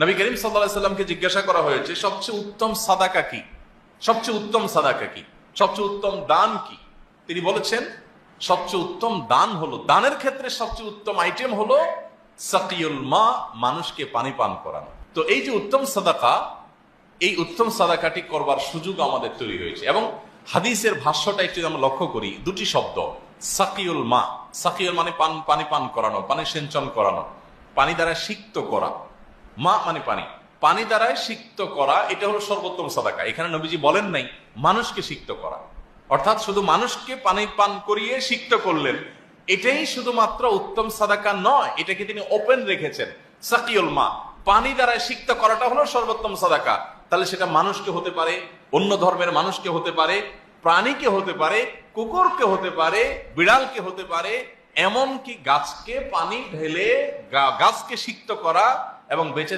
নবী করিম সাল্লাল্লাহু আলাইহি সাল্লামকে জিজ্ঞাসা করা হয়েছে সবচেয়ে উত্তম সাদাকা কি, সবচেয়ে উত্তম সাদাকা কি, সবচেয়ে উত্তম দান কি। তিনি বলেছেন সবচেয়ে উত্তম দান হলো, দানের ক্ষেত্রে সবচেয়ে উত্তম আইটেম হলো সাকিউল মা, মানুষকে পানি পান করানো। তো এই যে উত্তম সাদাকা, এই উত্তম সাদাকাটি করবার সুযোগ আমাদের তৈরি হয়েছে। এবং হাদিসের ভাষ্যটা একটু আমরা লক্ষ্য করি, দুটি শব্দ, সাকিউল মা, সাকিউল মানে পানি পান করানো, পানি সিঞ্চন করানো, পানি দ্বারা সিক্ত করা, মা মানে পানি, পানি দ্বারাই সিক্ত করা, এটা হলো সর্বোত্তম সাদাকা। এখানে নবীজি বলেন নাই মানুষকে সিক্ত করা, অর্থাৎ শুধু মানুষকে পানি পান করিয়ে সিক্ত করলেন, এটাই শুধুমাত্র উত্তম সাদাকা নয়, এটাকে তিনি ওপেন রেখেছেন। সাকিউল মা, পানি দ্বারা সিক্ত করাটা হলো সর্বোত্তম সাদাকা। তাহলে সেটা মানুষকে হতে পারে, অন্য ধর্মের মানুষকে হতে পারে, প্রাণীকে হতে পারে, কুকুরকে হতে পারে, বিড়ালকে হতে পারে, এমনকি গাছকে পানি ঢেলে গাছকে সিক্ত করা এবং বেঁচে